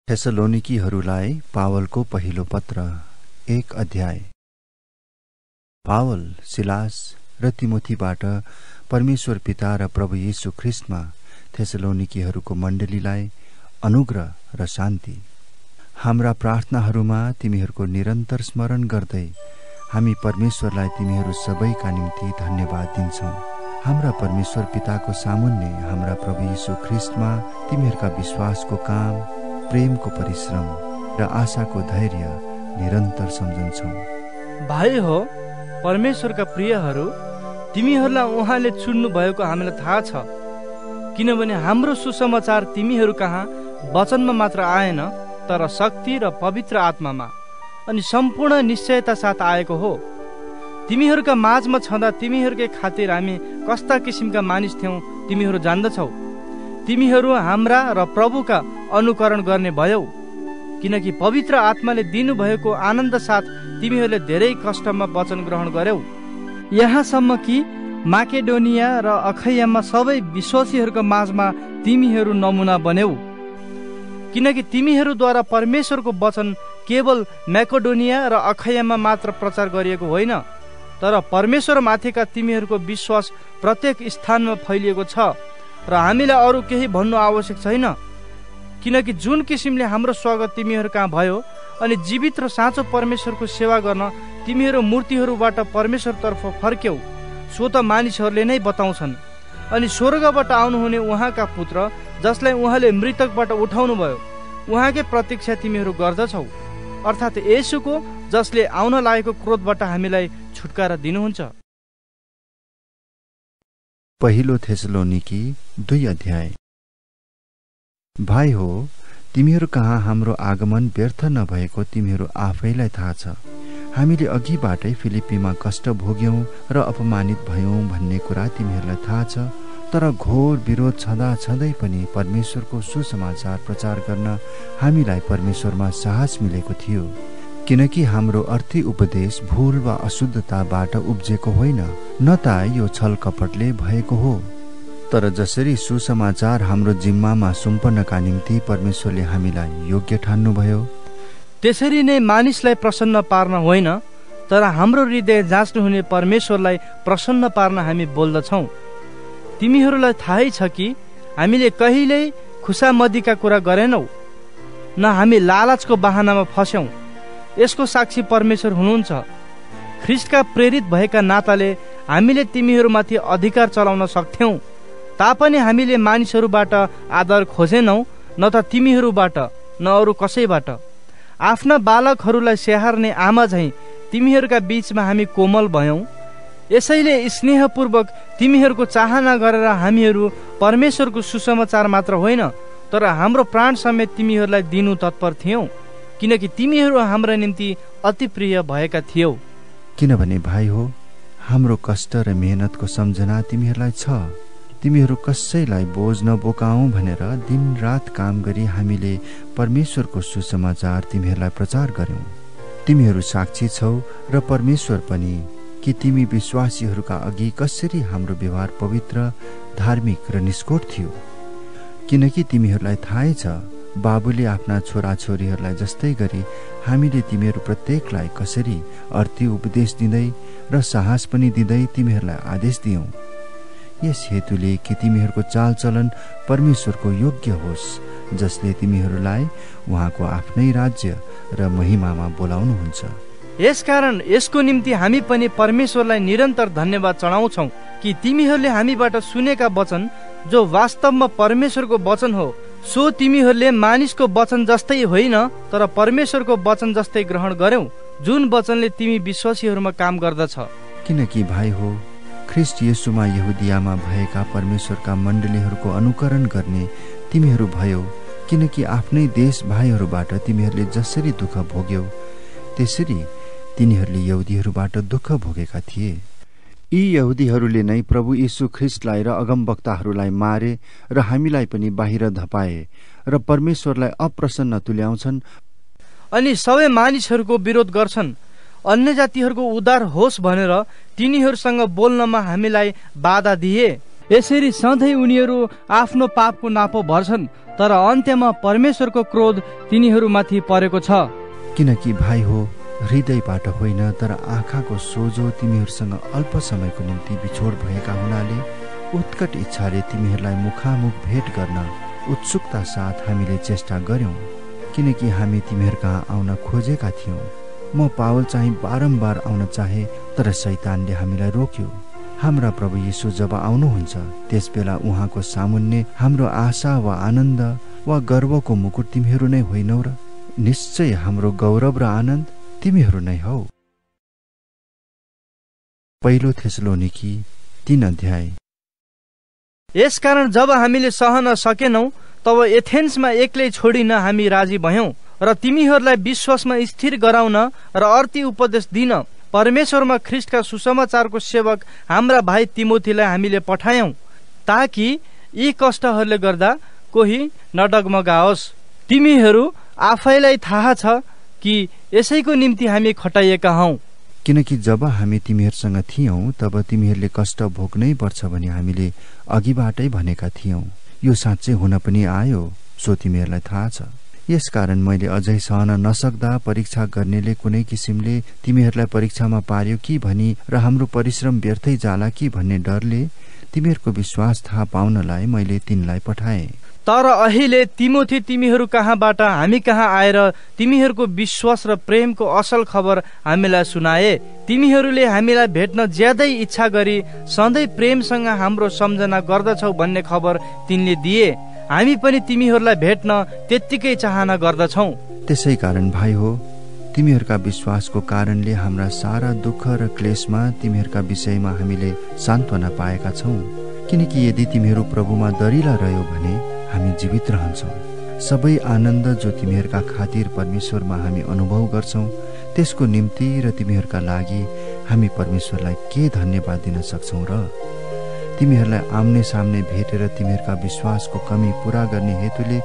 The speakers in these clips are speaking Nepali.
थेसलोनिकीहरूलाई पावलको पहिलो पत्र 1 अध्याय। पावल, सिलास र तिमोथीबाट परमेश्वर पिता र प्रभु येशू ख्रिस्टमा थेसलोनिकीहरूको मण्डलीलाई अनुग्रह र शान्ति। हाम्रा प्रार्थनाहरूमा तिमीहरूको निरन्तर स्मरण गर्दै हामी परमेश्वरलाई तिमीहरू सबैका निम्ति धन्यवाद दिन्छौँ। हाम्रा परमेश्वर पिताको सामुन्ने हाम्रा प्रभु येशू ख्रिस्टमा तिमीहरूका विश्वासको काम, प्रेमको परिश्रम र आशाको धैर्य निरन्तर सम्झन्छौँ। भाइ हो परमेश्वरका प्रियहरू, तिमीहरूलाई उहाँले चुन्नु भएको हामीलाई थाहा छ, किनभने हाम्रो सुसमाचार तिमीहरू कहाँ वचनमा मात्र आएन, तर शक्ति र पवित्र आत्मामा अनि सम्पूर्ण निश्चयता साथ आएको हो। तिमीहरूका माझमा छँदा तिमीहरूकै खातिर हामी कस्ता किसिमका मानिस थियौँ तिमीहरू जान्दछौ। तिमीहरू हाम्रा र प्रभुका अनुकरण गर्ने भयौ, किनकि पवित्र आत्माले दिनुभएको आनन्द साथ तिमीहरूले धेरै कष्टमा वचन ग्रहण गर्यौ, यहाँसम्म कि माकेडोनिया र अखैयामा सबै विश्वासीहरूका माझमा तिमीहरू नमुना बन्यौ। किनकि तिमीहरूद्वारा परमेश्वरको वचन केवल म्याकेडोनिया र अखैयामा मात्र प्रचार गरिएको होइन, तर परमेश्वरमाथिका तिमीहरूको विश्वास प्रत्येक स्थानमा फैलिएको छ र हामीलाई अरू केही भन्नु आवश्यक छैन। किनकि जुन किसिमले हाम्रो स्वागत तिमीहरू कहाँ भयो अनि जीवित र साँचो परमेश्वरको सेवा गर्न तिमीहरू मूर्तिहरूबाट परमेश्वरतर्फ फर्क्यौ, सो त मानिसहरूले नै बताउँछन्। अनि स्वर्गबाट आउनुहुने उहाँका पुत्र, जसलाई उहाँले मृतकबाट उठाउनु भयो, उहाँकै प्रतीक्षा तिमीहरू गर्दछौ, अर्थात् येशूको, जसले आउन लागेको क्रोधबाट हामीलाई छुटकारा दिनुहुन्छ। पहिलो थेसलोनिकी 2 अध्याय। भाइ हो, तिमीहरू कहाँ हाम्रो आगमन व्यर्थ नभएको तिमीहरू आफैलाई थाहा छ। हामीले अघिबाटै फिलिप्पीमा कष्ट भोग्यौं र अपमानित भयौं भन्ने कुरा तिमीहरूलाई थाहा छ। तर घोर विरोध छँदा छँदै पनि परमेश्वरको सुसमाचार प्रचार गर्न हामीलाई परमेश्वरमा साहस मिलेको थियो, किनकि हाम्रो अर्थी उपदेश भूल वा अशुद्धताबाट उब्जेको होइन, न त यो छल कपटले भएको हो। तर जसरी सुसमाचार हाम्रो जिम्मामा सुम्पनका निम्ति परमेश्वरले हामीलाई योग्य ठान्नुभयो, त्यसरी नै मानिसलाई प्रसन्न पार्न होइन, तर हाम्रो हृदय जाँच्नुहुने परमेश्वरलाई प्रसन्न पार्न हामी बोल्दछौँ। तिमीहरूलाई थाहै छ कि हामीले कहिल्यै खुसामदीका कुरा गरेनौँ, न हामी लालचको बहानामा फस्यौँ। यसको साक्षी परमेश्वर हुनुहुन्छ। ख्रिस्टका प्रेरित भएका नाताले हामीले तिमीहरूमाथि अधिकार चलाउन सक्थ्यौँ, तापनि हामीले मानिसहरूबाट आदर खोजेनौँ, न त तिमीहरूबाट न अरू कसैबाट। आफ्ना बालकहरूलाई स्याहार्ने आमा झैँ तिमीहरूका बीचमा हामी कोमल भयौँ। यसैले स्नेहपूर्वक तिमीहरूको चाहना गरेर हामीहरू परमेश्वरको सुसमाचार मात्र होइन, तर हाम्रो प्राण समेत तिमीहरूलाई दिनु तत्पर थियौँ, किनकि तिमीहरू हाम्रा निम्ति अति प्रिय भएका थियौ। किनभने भाइ हो, हाम्रो कष्ट र मेहनतको सम्झना तिमीहरूलाई छ। तिमीहरू कसैलाई बोझ नबोकाऊ भनेर दिन रात काम गरी हामीले परमेश्वरको सुसमाचार तिमीहरूलाई प्रचार गर्यौं। तिमीहरू साक्षी छौ र परमेश्वर पनि कि तिमी विश्वासीहरूका अघि कसरी हाम्रो व्यवहार पवित्र, धार्मिक र निष्कोट थियो। किनकि तिमीहरूलाई थाहै छ, बाबुले आफ्ना छोराछोरीहरूलाई जस्तै गरी हामीले तिमीहरू प्रत्येकलाई कसरी अर्थी उपदेश दिँदै र साहस पनि दिँदै तिमीहरूलाई आदेश दियौं। यस हेतुले कि तिमीहरूको चालचलन परमेश्वरको योग्य होस्, जसले तिमीहरूलाई उहाँको आफ्नै राज्य र महिमामा बोलाउनुहुन्छ। यसकारण यसको निम्ति हामी पनि परमेश्वरलाई निरन्तर धन्यवाद चढाउँछौँ कि तिमीहरूले हामीबाट सुनेका वचन, जो वास्तवमा परमेश्वरको वचन हो, सो तिमीहरूले मानिसको वचन जस्तै होइन, तर परमेश्वरको वचन जस्तै ग्रहण गर्यौ, जुन वचनले तिमी विश्वासीहरूमा काम गर्दछ। किनकि भाइ हो, ख्रिस्ट येशूमा यहुदियामा भएका परमेश्वरका मण्डलीहरूको अनुकरण गर्ने तिमीहरू भयो, किनकि आफ्नै देश भाइहरूबाट तिमीहरूले जसरी दुःख भोग्यौ, त्यसरी तिनीहरूले यहुदीहरूबाट दुःख भोगेका थिए। यी यहुदीहरूले नै प्रभु येशू ख्रिस्टलाई र अगमवक्ताहरूलाई मारे र हामीलाई पनि बाहिर धपाए र परमेश्वरलाई अप्रसन्न तुल्याउँछन् अनि सबै मानिसहरूको विरोध गर्छन्। अन्य जातिहरूको उद्धार होस् भनेर तिनीहरूसँग बोल्नमा हामीलाई बाधा दिए। यसरी सधैँ उनीहरू आफ्नो पापको नापो भर्छन् तर अन्त्यमा परमेश्वरको क्रोध तिनीहरूमाथि परेको छ। किनकि भाइ हो, हृदयबाट होइन तर आँखाको सोझो तिमीहरूसँग अल्प समयको निम्ति बिछोड भएका हुनाले उत्कट इच्छाले तिमीहरूलाई मुखामुख भेट गर्न उत्सुकता साथ हामीले चेष्टा गर्यौं। किनकि हामी तिमीहरू कहाँ आउन खोजेका थियौं। म पावल चाहिँ बारम्बार आउन चाहे, तर शैतानले हामीलाई रोक्यो। हाम्रा प्रभु येशू जब आउनुहुन्छ त्यस बेला उहाँको सामुन्ने हाम्रो आशा वा आनन्द वा गर्वको मुकुट तिमीहरू नै होइनौ र? निश्चय हाम्रो गौरव र आनन्द तिमीहरू नै हौ। पहिलो थेसलोनिकी 3 अध्याय। यसकारण जब हामीले सहन सकेनौं तब एथेन्समा एक्लै छोडिन हामी राजी भयौं र तिमीहरूलाई विश्वासमा स्थिर गराउन र अर्ती उपदेश दिन परमेश्वरमा ख्रिस्टका सुसमाचारको सेवक हाम्रा भाइ तिमोथीलाई हामीले पठायौं, ताकि यी कष्टहरूले गर्दा कोही नडगमगाओस्। तिमीहरू आफैलाई थाहा छ कि यसैको निम्ति हामी खटाइएका हौं। किनकि जब हामी तिमीहरूसँग थियौं तब तिमीहरूले कष्ट भोग्नै पर्छ भनी हामीले अघिबाटै भनेका थियौं। यो साँच्चै हुन पनि आयो, सो तिमीहरूलाई थाहा छ। यसकारण मैले अझै सहन नसक्दा परीक्षा गर्नेले कुनै किसिमले तिमीहरूलाई परीक्षामा पार्यो कि भनी र हाम्रो परिश्रम व्यर्थै जाला कि भन्ने डरले तिमीहरूको विश्वास थाहा पाउनलाई मैले तिनलाई पठाएँ। तर अहिले तिमोथी तिमीहरू कहाँबाट हामी कहाँ आएर तिमीहरूको विश्वास र प्रेमको असल खबर हामीलाई सुनाए। तिमीहरूले हामीलाई भेट्न ज्यादै इच्छा गरी सधैँ प्रेमसँग हाम्रो सम्झना गर्दछौ भन्ने खबर तिनले दिए। हामी पनि तिमीहरूलाई भेट्न त्यत्तिकै चाहना गर्दछौ। त्यसै कारण भाइ हो, तिमीहरूका विश्वासको कारणले हाम्रा सारा दुःख र क्लेशमा तिमीहरूका विषयमा हामीले सान्त्वना पाएका छौं। किनकि यदि तिमीहरू प्रभुमा दरिला रह्यो भने हामी जीवित रहन्छौं। सबै आनन्द जो तिमीहरूका खातिर परमेश्वरमा हामी अनुभव गर्छौं त्यसको निम्ति र तिमीहरूका लागि हामी परमेश्वरलाई के धन्यवाद दिन सक्छौं र? तिमीहरूलाई आम्ने सामने भेटेर तिमीहरूका विश्वासको कमी पूरा गर्ने हेतुले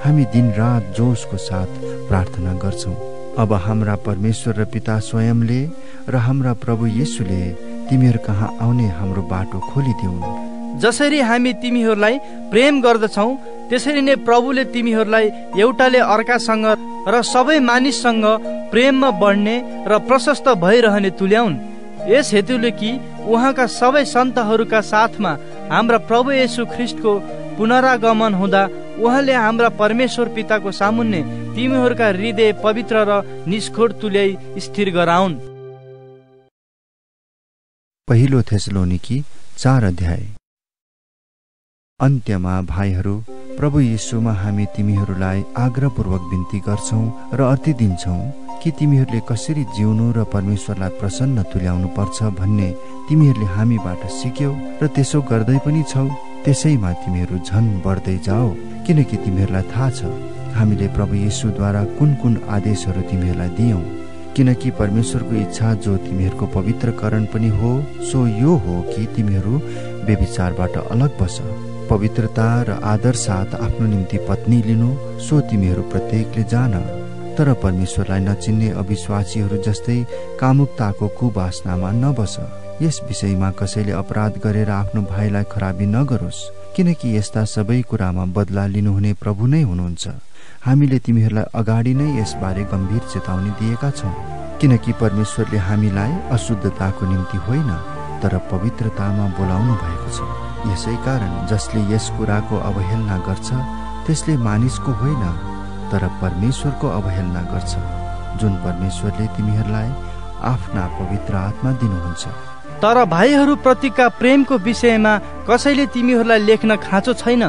हामी दिनरात जोशको साथ प्रार्थना गर्छौं। अब हाम्रा परमेश्वर र पिता स्वयंले र हाम्रा प्रभु येशूले तिमीहरू कहाँ आउने हाम्रो बाटो खोलिदिउन्। जसरी हामी तिमीहरूलाई प्रेम गर्दछौं त्यसरी नै प्रभुले तिमीहरूलाई एउटाले अर्कासँग र सबै मानिससँग प्रेममा बढ्ने र प्रशस्त भइरहने तुल्याउन्। यस हेतुले कि उहाँका सबै सन्तहरूका साथमा हाम्रा प्रभु येशू ख्रिस्टको पुनरागमन हुँदा उहाँले हाम्रा परमेश्वर पिताको सामुन्ने तिमीहरूका हृदय पवित्र र निष्खोट तुल्याई स्थिर गराउन्। पहिलो थेसलोनिकी 4 अध्याय। अन्त्यमा भाइहरू, प्रभु येशूमा हामी तिमीहरूलाई आग्रहपूर्वक बिन्ती गर्छौं र अति दिन्छौं कि तिमीहरूले कसरी जिउनु र परमेश्वरलाई प्रसन्न तुल्याउनु पर्छ भन्ने तिमीहरूले हामीबाट सिक्यौ र त्यसो गर्दै पनि छौ। त्यसैमा तिमीहरू झन बढ्दै जाओ। किनकि तिमीहरूलाई थाहा छ हामीले प्रभु येशूद्वारा कुन कुन आदेशहरू तिमीहरूलाई दियौं। किनकि परमेश्वरको इच्छा जो तिमीहरूको पवित्रकरण पनि हो सो यो हो कि तिमीहरू व्यभिचारबाट अलग बस, पवित्रता र आदर साथ आफ्नो निम्ति पत्नी लिनु, सो तिमीहरू प्रत्येकले जान। तर परमेश्वरलाई नचिन्ने अविश्वासीहरू जस्तै कामुकताको कुवासनामा नबस। यस विषयमा कसैले अपराध गरेर आफ्नो भाइलाई खराबी नगरोस्, किनकि यस्ता सबै कुरामा बदला लिनुहुने प्रभु नै हुनुहुन्छ। हामीले तिमीहरूलाई अगाडि नै यसबारे गम्भीर चेतावनी दिएका छौं। किनकि परमेश्वरले हामीलाई अशुद्धताको निम्ति होइन तर पवित्रतामा बोलाउनु भएको छ। यसै कारण जसले यस कुराको अवहेलना गर्छ त्यसले मानिसको होइन तर परमेश्वरको अवहेलना गर्छ, जुन परमेश्वरले तिमीहरूलाई आफ्ना पवित्र आत्मा दिनुहुन्छ। तर भाइहरू प्रतिका प्रेमको विषयमा कसैले तिमीहरूलाई लेख्न खाँचो छैन,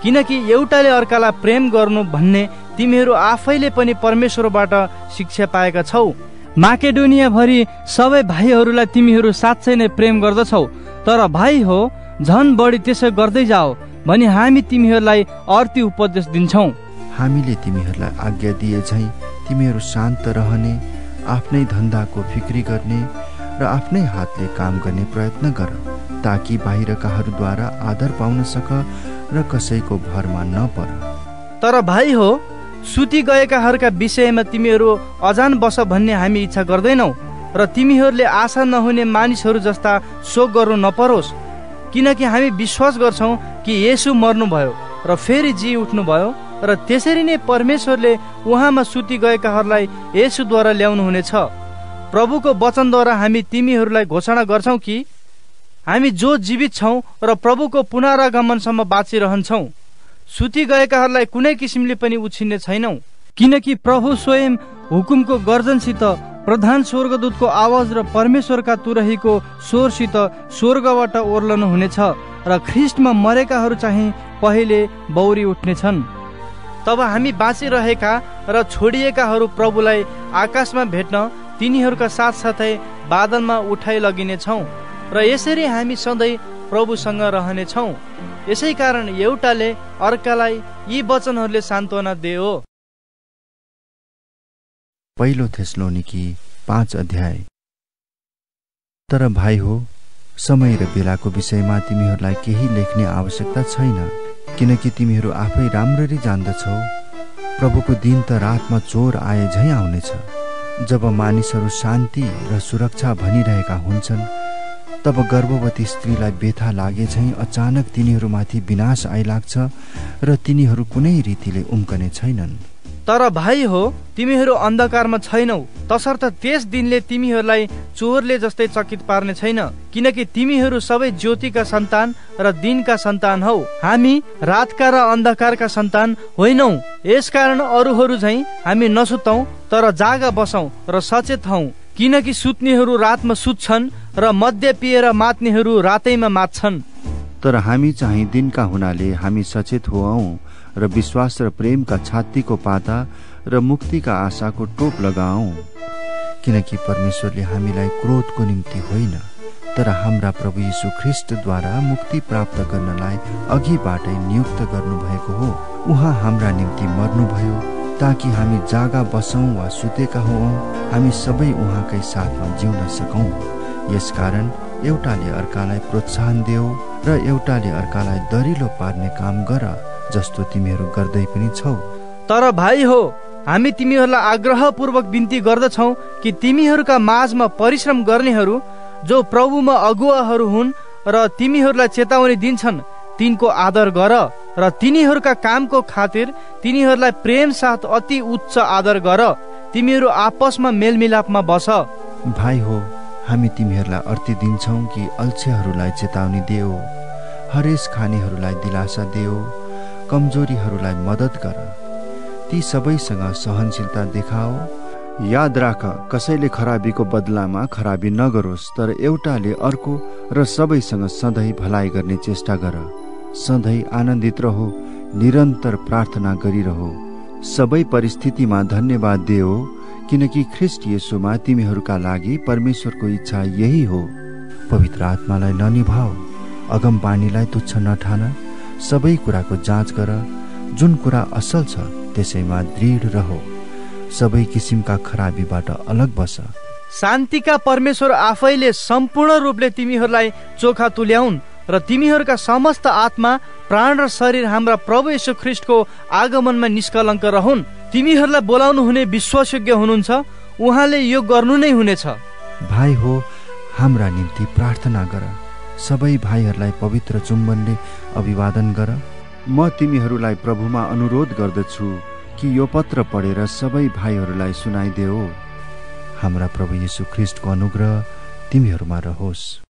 किनकि एउटाले अर्कालाई प्रेम गर्नु भन्ने तिमीहरू आफैले पनि परमेश्वरबाट शिक्षा पाएका छौ। माकेडोनिया भरि सबै भाइहरूलाई तिमीहरू साँच्चै नै प्रेम गर्दछौ। तर भाइ हो, झन बढी त्यसो गर्दै जाओ भनी हामी तिमीहरूलाई अर्ती उपदेश दिन्छौ। हामीले तिमीहरूलाई आज्ञा दिए झैं तिमीहरू शान्त रहने, आफ्नै धन्दाको फिक्री गर्ने र आफ्नै हातले काम गर्ने प्रयत्न गर, ताकि बाहिरकाहरूद्वारा आदर पाउन सक र कसैको भरमा नपर। तर भाइ हो, सुति गएकाहरूका विषयमा तिमीहरू अजान बस भन्ने हामी इच्छा गर्दैनौ र तिमीहरूले आशा नहुने मानिसहरू जस्ता शोक गर्नु नपरोस्। किनकि हामी विश्वास गर्छौं कि येशू मर्नुभयो र फेरि जी उठ्नुभयो र त्यसरी नै परमेश्वरले उहाँमा सुति गएकाहरूलाई येशूद्वारा ल्याउनु हुनेछ। प्रभुको वचनद्वारा हामी तिमीहरूलाई घोषणा गर्छौं कि हामी जो जीवित छौं र प्रभुको पुनरागमनसम्म बाँचिरहन्छौं, सुति गएकाहरूलाई कुनै किसिमले पनि उछिन्ने छैनौं। किनकि प्रभु स्वयं हुकुमको गर्जनसित, प्रधान स्वर्गदूतको आवाज र परमेश्वरका तुरहीको स्वरसित स्वर्गबाट ओर्लनु हुनेछ र ख्रिस्टमा मरेकाहरू चाहिँ पहिले बौरी उठ्नेछन्। तब हामी बाँचिरहेका र छोडिएकाहरू प्रभुलाई आकाशमा भेट्न तिनीहरूका साथसाथै बादलमा उठाइ लगिनेछौँ र यसरी हामी सधैँ प्रभुसँग रहनेछौँ। यसै कारण एउटाले अर्कालाई यी वचनहरूले सान्त्वना दियो। पहिलो थेसलोनिकी 5 अध्याय। तर भाइ हो, समय र बेलाको विषयमा तिमीहरूलाई केही लेख्ने आवश्यकता छैन, किनकि तिमीहरू आफै राम्ररी जान्दछौ प्रभुको दिन त रातमा चोर आए झैँ आउनेछ। जब मानिसहरू शान्ति र सुरक्षा भनिरहेका हुन्छन्, तब गर्भवती स्त्रीलाई व्यथा लागे झैँ अचानक तिनीहरूमाथि विनाश आइलाग्छ र तिनीहरू कुनै रीतिले उम्कने छैनन्। तर भाइ हो, तिमीहरू अन्धकारमा छैनौ, तसर्थ त्यस दिनले तिमीहरूलाई चोरले जस्तै चकित पार्ने छैन, किनकि तिमीहरू सबै ज्योतिका सन्तान र दिनका सन्तान हौ। हामी रातका र अन्धकारका सन्तान होइनौ। यसकारण अरूहरू झैँ हामी नसुतौं, तर जागा बसौं र सचेत हौ। किनकि सुत्नेहरू रातमा सुत्छन् र मद्य पिएर मात्नेहरू रातैमा मात्छन्। तर हामी चाहिँ दिनका हुनाले हामी सचेत होऔं र विश्वास र प्रेमका छातीको पाता र मुक्तिका आशाको टोप लगाऊ। किनकि परमेश्वरले हामीलाई क्रोधको निम्ति होइन, तर हाम्रा प्रभु यीशु ख्रिस्टद्वारा मुक्ति प्राप्त गर्नलाई अघिबाटै नियुक्त गर्नुभएको हो। उहाँ हाम्रा निम्ति मर्नुभयो ताकि हामी जागा बसौं वा सुतेका होऔं, हामी सबै उहाँकै साथमा जिउन सकौं। यसकारण एउटाले अर्कालाई प्रोत्साहन देऊ र एउटाले अर्कालाई दरिलो पार्ने काम गर, जस्तो तिमीहरू गर्दै पनि छौ। तर भाइ हो, हामी तिमीहरूलाई आग्रहपूर्वक बिन्ती गर्दछौं कि तिमीहरूका माझमा परिश्रम गर्नेहरू जो प्रभुमा अगुवाहरू हुन् र तिमीहरूलाई चेतावनी दिन्छन्, तिनको आदर गर र तिनीहरूका कामको खातिर तिनीहरूलाई प्रेम साथ अति उच्च आदर गर। तिमीहरू आपसमा मेलमिलापमा बस। भाइ हो, हामी तिमीहरूलाई अर्ती दिन्छौं कि अल्छेहरूलाई चेतावनी देऊ, हरेस खानेहरूलाई दिलासा देऊ, कमजोरीहरूलाई मद्दत गर, ती सबैसँग सहनशीलता देखाओ। याद राख, कसैले खराबीको बदलामा खराबी नगरोस्, तर एउटाले अर्को र सबैसँग सधैँ भलाइ गर्ने चेष्टा गर। सधैँ आनन्दित रहो, निरन्तर प्रार्थना गरिरहो, सबै परिस्थितिमा धन्यवाद देऊ, किनकि ख्रिस्ट येशूमा तिमीहरूका लागि परमेश्वरको इच्छा यही हो। पवित्र आत्मालाई ननिभाऊ, अगमबानीलाई तुच्छ नठान, सबै कुराको जाँच गर, जुन कुरा असल छ त्यसैमा दृढ रहो, सबै किसिमका खराबीबाट अलग बस। शान्तिका परमेश्वर आफैले सम्पूर्ण रूपले तिमीहरूलाई चोखा तुल्याउन् र तिमीहरूका समस्त आत्मा, प्राण र शरीर हाम्रा प्रभु येशू ख्रिस्टको आगमनमा निष्कलङ्क रहन्। तिमीहरूलाई बोलाउनु हुने विश्वासयोग्य हुनुहुन्छ, उहाँले यो गर्नु नै हुनेछ। भाइ हो, हाम्रा निम्ति प्रार्थना गर। सबै भाइहरूलाई पवित्र चुम्बनले अभिवादन गर। म तिमीहरूलाई प्रभुमा अनुरोध गर्दछु कि यो पत्र पढेर सबै भाइहरूलाई सुनाइदेऊ। हाम्रा प्रभु येशू ख्रिस्टको अनुग्रह तिमीहरूमा रहोस्।